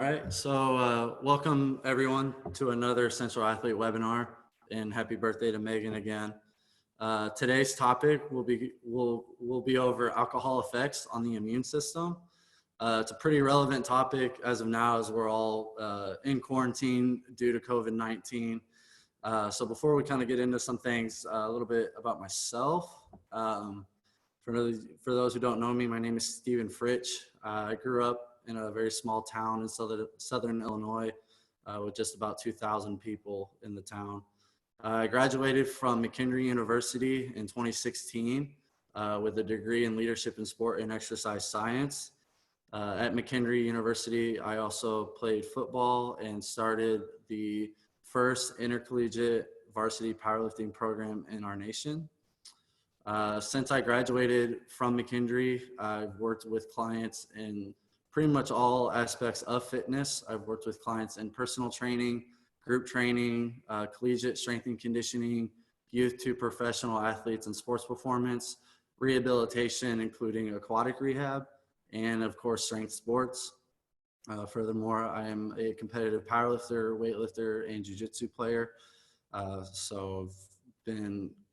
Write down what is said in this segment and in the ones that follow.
All right, so welcome everyone to another Central Athlete webinar, and happy birthday to Megan again. Today's topic will be over alcohol effects on the immune system. It's a pretty relevant topic as of now, as we're all in quarantine due to COVID-19. So before we kind of get into some things, a little bit about myself. For those who don't know me, my name is Stephen Fritch. I grew up in a very small town in southern Illinois with just about 2,000 people in the town. I graduated from McKendree University in 2016 with a degree in leadership in sport and exercise science. At McKendree University, I also played football and started the first intercollegiate varsity powerlifting program in our nation. Since I graduated from McKendree, I've worked with clients in pretty much all aspects of fitness. I've worked with clients in personal training, group training, collegiate strength and conditioning, youth to professional athletes and sports performance, rehabilitation, including aquatic rehab, and of course, strength sports. Furthermore, I am a competitive powerlifter, weightlifter, and jiu-jitsu player. So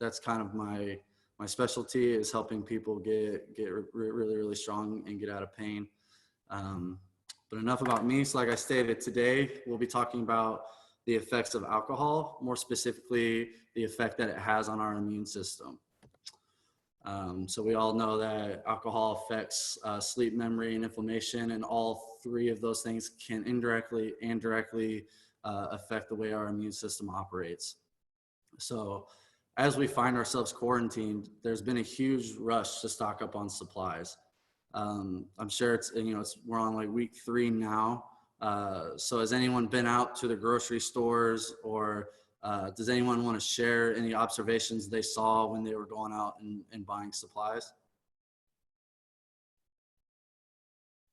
that's kind of my specialty, is helping people get really strong and get out of pain. But enough about me. So like I stated, today we'll be talking about the effects of alcohol, more specifically the effect that it has on our immune system. So we all know that alcohol affects sleep, memory, and inflammation, and all three of those things can indirectly and directly affect the way our immune system operates. So as we find ourselves quarantined, there's been a huge rush to stock up on supplies. I'm sure we're on like week 3 now. So has anyone been out to the grocery stores, or does anyone want to share any observations they saw when they were going out and buying supplies?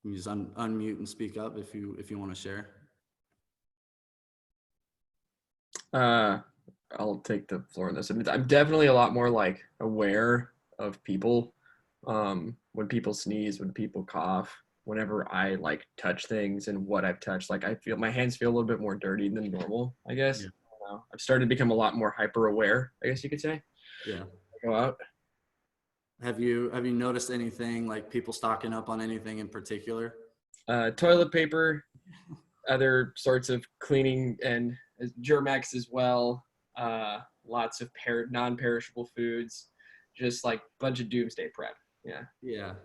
You can just unmute and speak up if you want to share. I'll take the floor on this. I'm definitely a lot more like aware of people. When people sneeze, when people cough, whenever I like touch things and what I've touched, like I feel my hands feel a little bit more dirty than normal, I guess. Yeah. I don't know. I've started to become a lot more hyper aware, I guess you could say. Yeah. I go out. Have you noticed anything, like people stocking up on anything in particular? Toilet paper, other sorts of cleaning, and Germex as well. Lots of non-perishable foods, just like a bunch of doomsday prep. Yeah.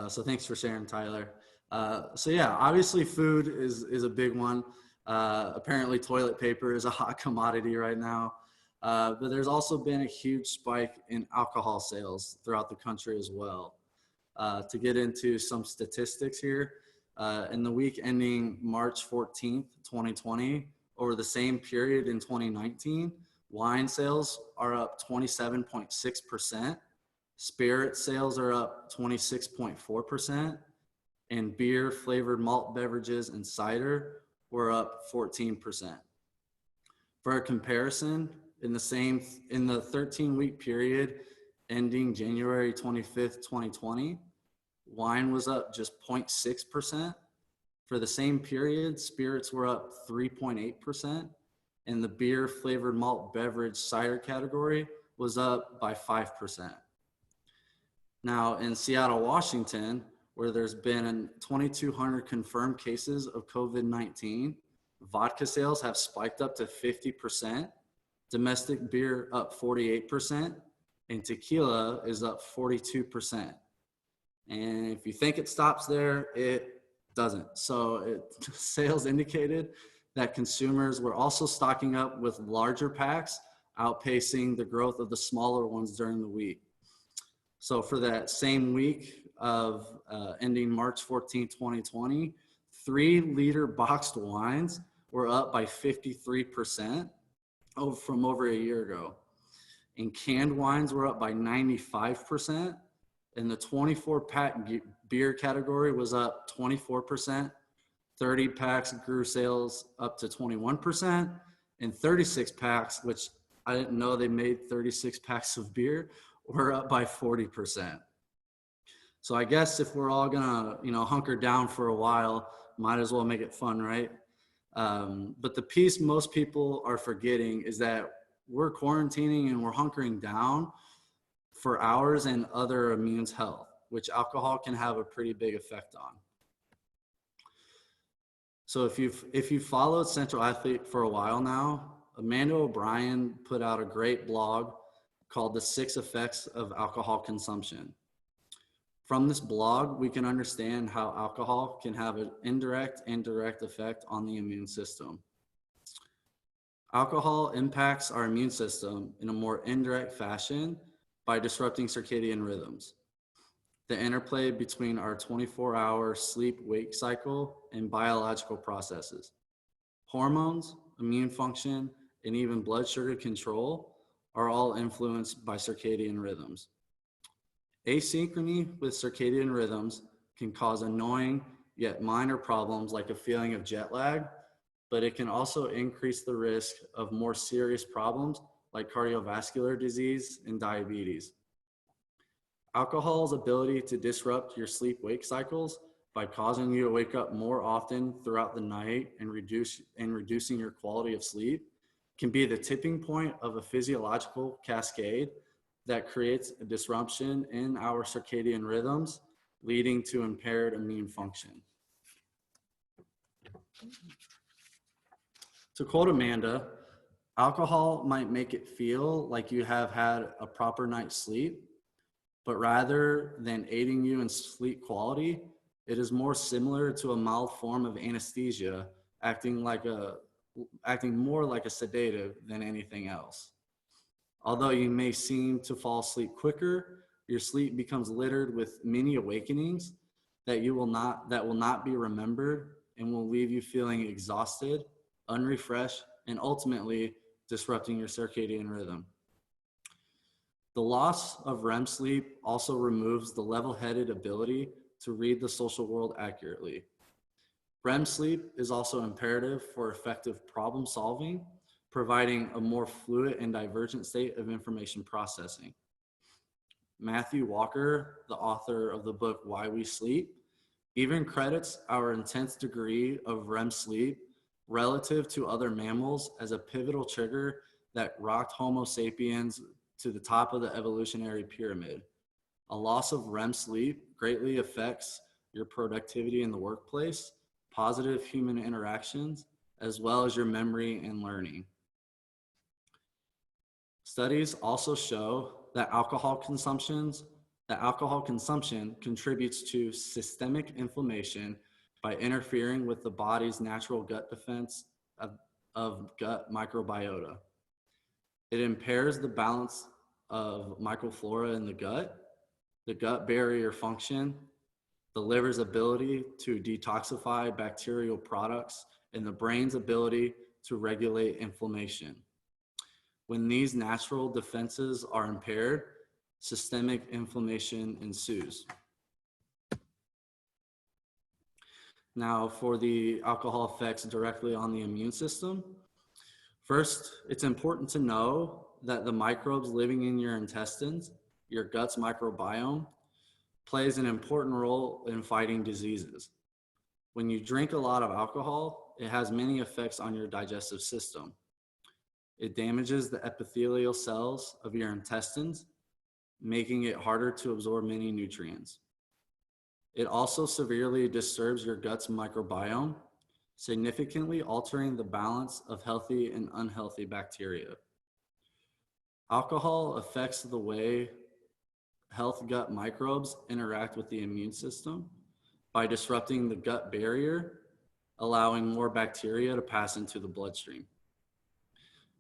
So thanks for sharing, Tyler. So yeah, obviously food is a big one. Apparently toilet paper is a hot commodity right now. But there's also been a huge spike in alcohol sales throughout the country as well. To get into some statistics here, in the week ending March 14th, 2020, over the same period in 2019, wine sales are up 27.6%. Spirit sales are up 26.4%, and beer, flavored malt beverages, and cider were up 14%. For a comparison, in the 13-week period ending January 25th, 2020, wine was up just 0.6%. For the same period, spirits were up 3.8%, and the beer, flavored malt beverage, cider category was up by 5%. Now, in Seattle, Washington, where there's been 2,200 confirmed cases of COVID-19, vodka sales have spiked up to 50%, domestic beer up 48%, and tequila is up 42%. And if you think it stops there, it doesn't. So sales indicated that consumers were also stocking up with larger packs, outpacing the growth of the smaller ones during the week. So for that same week of ending March 14, 2020, 3-liter boxed wines were up by 53% from over a year ago. And canned wines were up by 95%. And the 24-pack beer category was up 24%. 30 packs grew sales up to 21%. And 36 packs, which I didn't know they made 36 packs of beer, were up by 40%. So I guess if we're all gonna, hunker down for a while, might as well make it fun, right? But the piece most people are forgetting is that we're quarantining and we're hunkering down for ours and other immune's health, which alcohol can have a pretty big effect on. So if you've followed Central Athlete for a while now, Amanda O'Brien put out a great blog called The 6 Effects of Alcohol Consumption. From this blog, we can understand how alcohol can have an indirect and direct effect on the immune system. Alcohol impacts our immune system in a more indirect fashion by disrupting circadian rhythms, the interplay between our 24-hour sleep-wake cycle and biological processes. Hormones, immune function, and even blood sugar control are all influenced by circadian rhythms. Asynchrony with circadian rhythms can cause annoying yet minor problems like a feeling of jet lag, but it can also increase the risk of more serious problems like cardiovascular disease and diabetes. Alcohol's ability to disrupt your sleep-wake cycles by causing you to wake up more often throughout the night and reducing your quality of sleep can be the tipping point of a physiological cascade that creates a disruption in our circadian rhythms, leading to impaired immune function. To quote Amanda, alcohol might make it feel like you have had a proper night's sleep, but rather than aiding you in sleep quality, it is more similar to a mild form of anesthesia, acting more like a sedative than anything else. Although you may seem to fall asleep quicker, your sleep becomes littered with many awakenings that will not be remembered and will leave you feeling exhausted, unrefreshed, and ultimately disrupting your circadian rhythm. The loss of REM sleep also removes the level-headed ability to read the social world accurately. REM sleep is also imperative for effective problem solving, providing a more fluid and divergent state of information processing. Matthew Walker, the author of the book Why We Sleep, even credits our intense degree of REM sleep relative to other mammals as a pivotal trigger that rocked Homo sapiens to the top of the evolutionary pyramid. A loss of REM sleep greatly affects your productivity in the workplace, positive human interactions, as well as your memory and learning. Studies also show that alcohol consumption contributes to systemic inflammation by interfering with the body's natural gut defense of gut microbiota. It impairs the balance of microflora in the gut barrier function, the liver's ability to detoxify bacterial products, and the brain's ability to regulate inflammation. When these natural defenses are impaired, systemic inflammation ensues. Now, for the alcohol effects directly on the immune system, first, it's important to know that the microbes living in your intestines, your gut's microbiome, plays an important role in fighting diseases. When you drink a lot of alcohol, it has many effects on your digestive system. It damages the epithelial cells of your intestines, making it harder to absorb many nutrients. It also severely disturbs your gut's microbiome, significantly altering the balance of healthy and unhealthy bacteria. Alcohol affects the way health gut microbes interact with the immune system by disrupting the gut barrier, allowing more bacteria to pass into the bloodstream.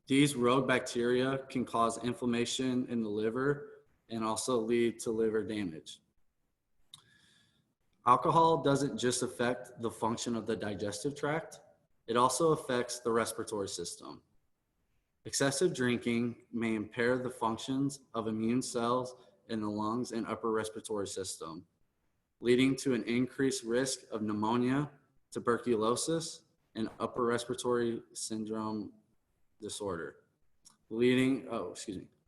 These rogue bacteria can cause inflammation in the liver and also lead to liver damage. Alcohol doesn't just affect the function of the digestive tract, it also affects the respiratory system. Excessive drinking may impair the functions of immune cells in the lungs and upper respiratory system, leading to an increased risk of pneumonia, tuberculosis, and upper respiratory syndrome disorder,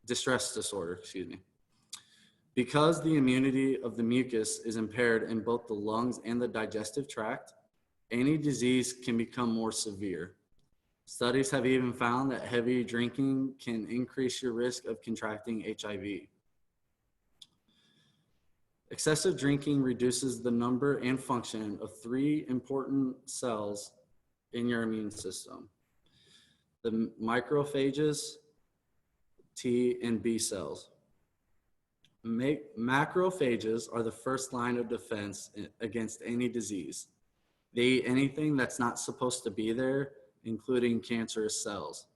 distress disorder. Because the immunity of the mucus is impaired in both the lungs and the digestive tract, any disease can become more severe. Studies have even found that heavy drinking can increase your risk of contracting HIV. Excessive drinking reduces the number and function of three important cells in your immune system: the macrophages, T and B cells. Macrophages are the first line of defense against any disease. They eat anything that's not supposed to be there, including cancerous cells.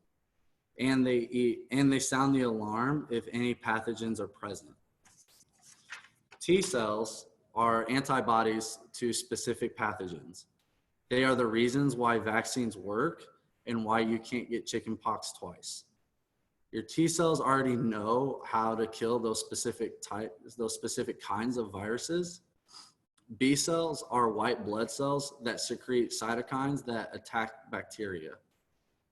And they sound the alarm if any pathogens are present. T cells are antibodies to specific pathogens. They are the reasons why vaccines work and why you can't get chickenpox twice. Your T cells already know how to kill those specific kinds of viruses. B cells are white blood cells that secrete cytokines that attack bacteria.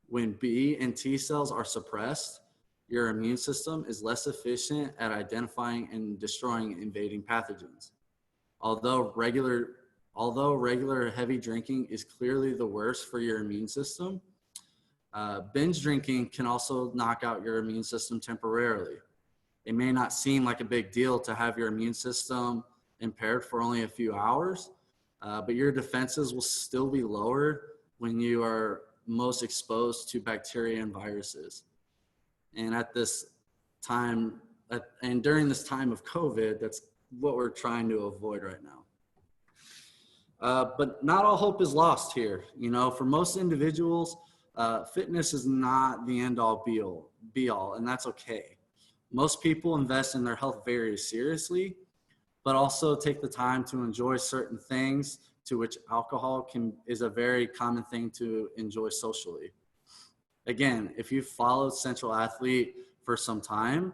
When B and T cells are suppressed, your immune system is less efficient at identifying and destroying invading pathogens. Although regular heavy drinking is clearly the worst for your immune system, binge drinking can also knock out your immune system temporarily. It may not seem like a big deal to have your immune system impaired for only a few hours, but your defenses will still be lowered when you are most exposed to bacteria and viruses. And at this time, and during this time of COVID, that's what we're trying to avoid right now. But not all hope is lost here. You know, for most individuals, fitness is not the end all be all, and that's okay. Most people invest in their health very seriously, but also take the time to enjoy certain things, to which alcohol is a very common thing to enjoy socially. Again, if you've followed Central Athlete for some time,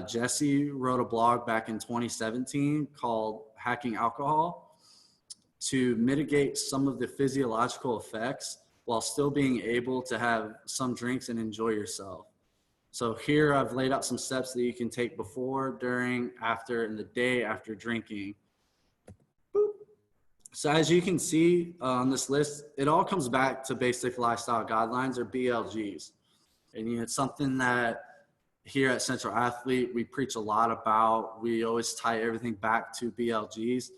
Jesse wrote a blog back in 2017 called Hacking Alcohol to mitigate some of the physiological effects while still being able to have some drinks and enjoy yourself. So here I've laid out some steps that you can take before, during, after, and the day after drinking. Boop. So as you can see on this list, it all comes back to basic lifestyle guidelines, or BLGs. And it's something that here at Central Athlete, we preach a lot about. We always tie everything back to BLGs.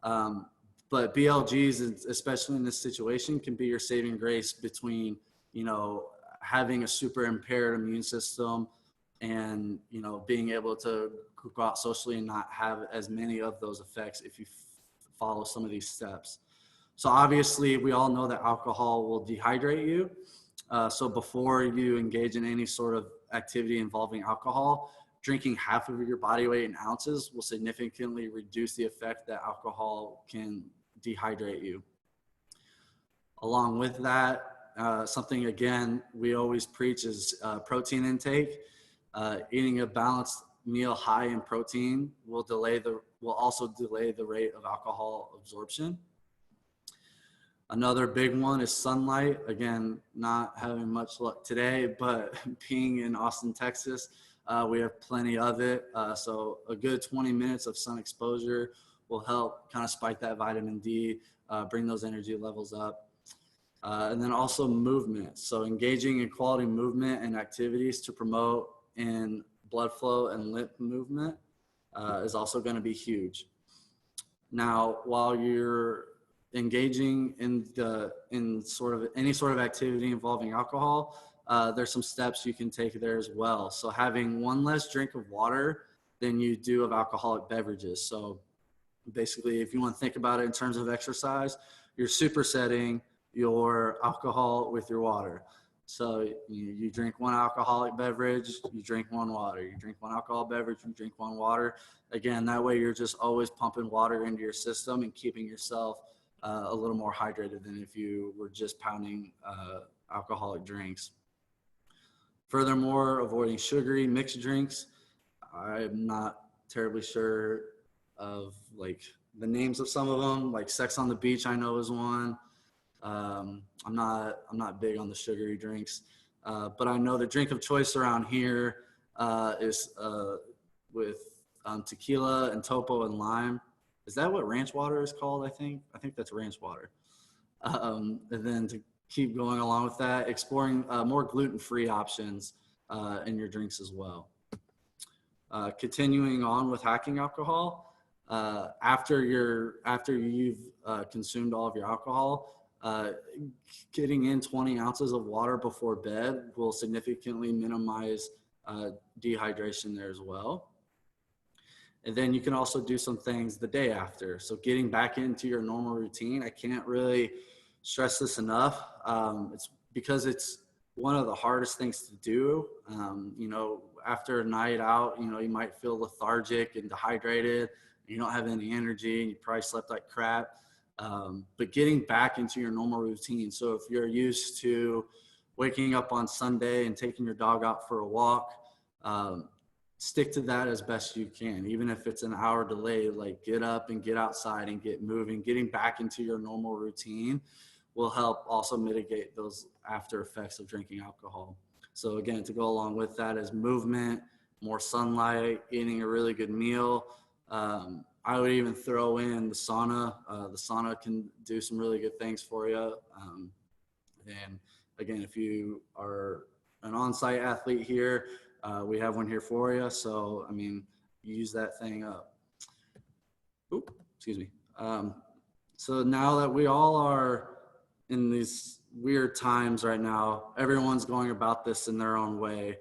But BLGs, especially in this situation, can be your saving grace between, you know, having a super impaired immune system and, you know, being able to go out socially and not have as many of those effects if you follow some of these steps. So obviously we all know that alcohol will dehydrate you. So before you engage in any sort of activity involving alcohol, drinking half of your body weight in ounces will significantly reduce the effect that alcohol can dehydrate you. Along with that, something again we always preach is protein intake. Eating a balanced meal high in protein will also delay the rate of alcohol absorption. Another big one is sunlight. Again, not having much luck today, but being in Austin, Texas, we have plenty of it. So a good 20 minutes of sun exposure will help kind of spike that vitamin D, bring those energy levels up. And then also movement. So engaging in quality movement and activities to promote in blood flow and lymph movement is also going to be huge. Now, while you're engaging in any sort of activity involving alcohol, there's some steps you can take there as well. So having one less drink of water than you do of alcoholic beverages. So basically, if you want to think about it in terms of exercise, you're supersetting your alcohol with your water. So you drink one alcoholic beverage, you drink one water. You drink one alcohol beverage, you drink one water. Again, that way you're just always pumping water into your system and keeping yourself a little more hydrated than if you were just pounding alcoholic drinks. Furthermore, avoiding sugary mixed drinks. I'm not terribly sure of like the names of some of them, like Sex on the Beach I know is one. I'm not big on the sugary drinks, but I know the drink of choice around here is with tequila and topo and lime. Is that what ranch water is called? I think that's ranch water. And then to keep going along with that, exploring more gluten-free options in your drinks as well. Continuing on with hacking alcohol, after you've consumed all of your alcohol, getting in 20 ounces of water before bed will significantly minimize dehydration there as well. And then you can also do some things the day after. So getting back into your normal routine, I can't really stress this enough. It's because it's one of the hardest things to do. After a night out, you might feel lethargic and dehydrated. You don't have any energy and you probably slept like crap. But getting back into your normal routine. So if you're used to waking up on Sunday and taking your dog out for a walk, stick to that as best you can. Even if it's an hour delay, like get up and get outside and get moving. Getting back into your normal routine will help also mitigate those after effects of drinking alcohol. So again, to go along with that is movement, more sunlight, eating a really good meal. I would even throw in the sauna. The sauna can do some really good things for you. And again, if you are an on-site athlete here, we have one here for you. So, I mean, use that thing up. Oop, excuse me. So now that we all are in these weird times right now, everyone's going about this in their own way,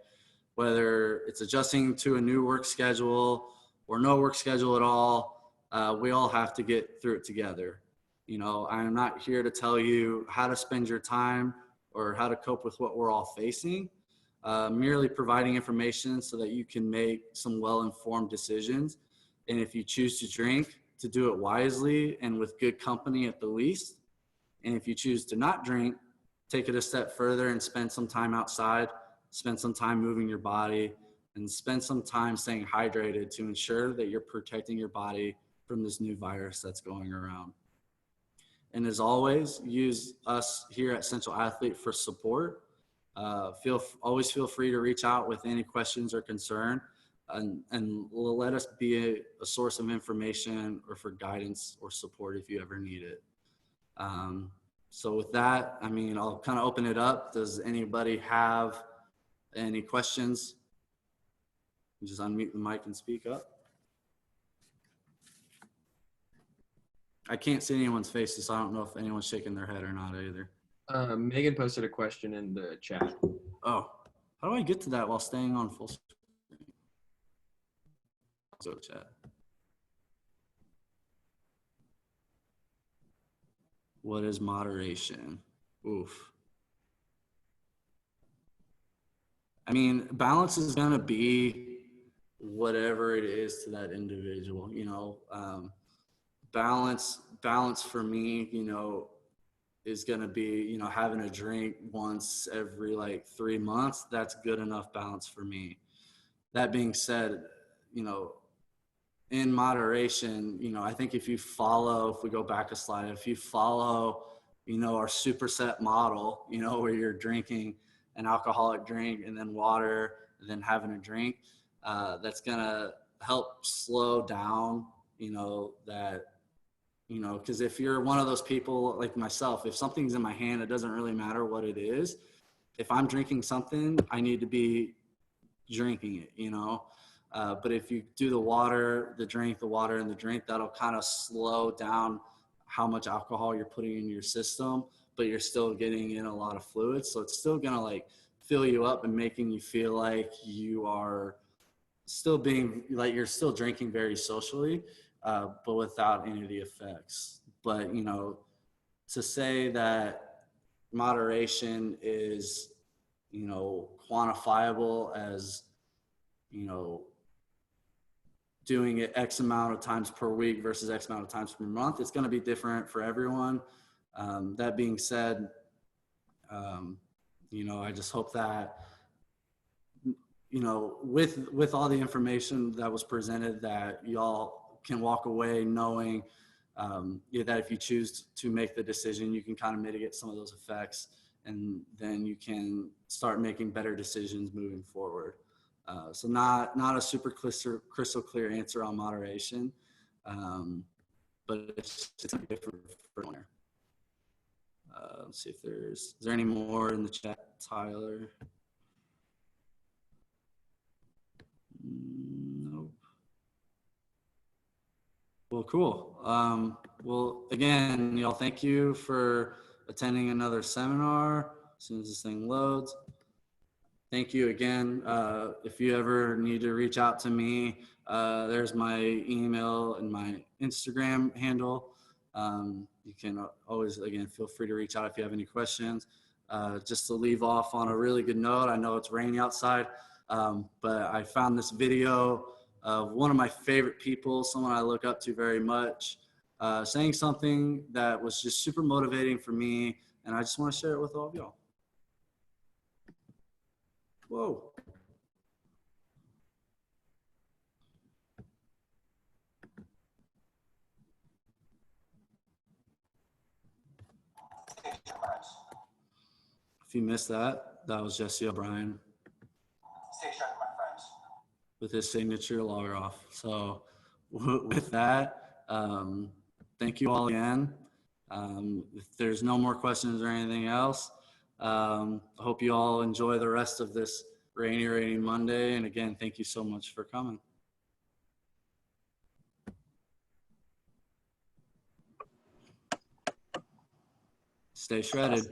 whether it's adjusting to a new work schedule or no work schedule at all. We all have to get through it together. I'm not here to tell you how to spend your time or how to cope with what we're all facing. Merely providing information so that you can make some well-informed decisions. And if you choose to drink, to do it wisely and with good company at the least. And if you choose to not drink, take it a step further and spend some time outside, spend some time moving your body, and spend some time staying hydrated to ensure that you're protecting your body from this new virus that's going around. And as always, use us here at Central Athlete for support. Always feel free to reach out with any questions or concern, and let us be a source of information or for guidance or support if you ever need it. So with that, I'll kind of open it up. Does anybody have any questions? Just unmute the mic and speak up. I can't see anyone's faces, so I don't know if anyone's shaking their head or not either. Megan posted a question in the chat. Oh, how do I get to that while staying on full screen? So chat. What is moderation? Oof. Balance is going to be whatever it is to that individual. Balance for me, is going to be, having a drink once every 3 months. That's good enough balance for me. That being said, in moderation, I think if we go back a slide, if you follow, our superset model, where you're drinking an alcoholic drink and then water and then having a drink, that's going to help slow down, because if you're one of those people like myself, if something's in my hand, it doesn't really matter what it is. If I'm drinking something, I need to be drinking it, but if you do the water, the drink, that'll kind of slow down how much alcohol you're putting in your system, but you're still getting in a lot of fluids. So it's still going to fill you up and making you feel like you are still you're still drinking very socially, but without any of the effects. But, to say that moderation is, quantifiable as, doing it X amount of times per week versus X amount of times per month, it's going to be different for everyone. That being said, I just hope that, with all the information that was presented, that y'all can walk away knowing that if you choose to make the decision, you can kind of mitigate some of those effects, and then you can start making better decisions moving forward. So not a super crystal clear answer on moderation, but it's different for everyone. Let's see if is there any more in the chat, Tyler? Nope. Well, cool. Well, again, y'all, thank you for attending another seminar. As soon as this thing loads. Thank you again. If you ever need to reach out to me, there's my email and my Instagram handle. You can always, again, feel free to reach out if you have any questions. Just to leave off on a really good note, I know it's raining outside, but I found this video of one of my favorite people, someone I look up to very much, saying something that was just super motivating for me, and I just want to share it with all of y'all. Whoa. If you missed that, that was Jesse O'Brien with his signature log off. So with that, thank you all again. If there's no more questions or anything else, I hope you all enjoy the rest of this rainy Monday. And again, thank you so much for coming. Stay shredded.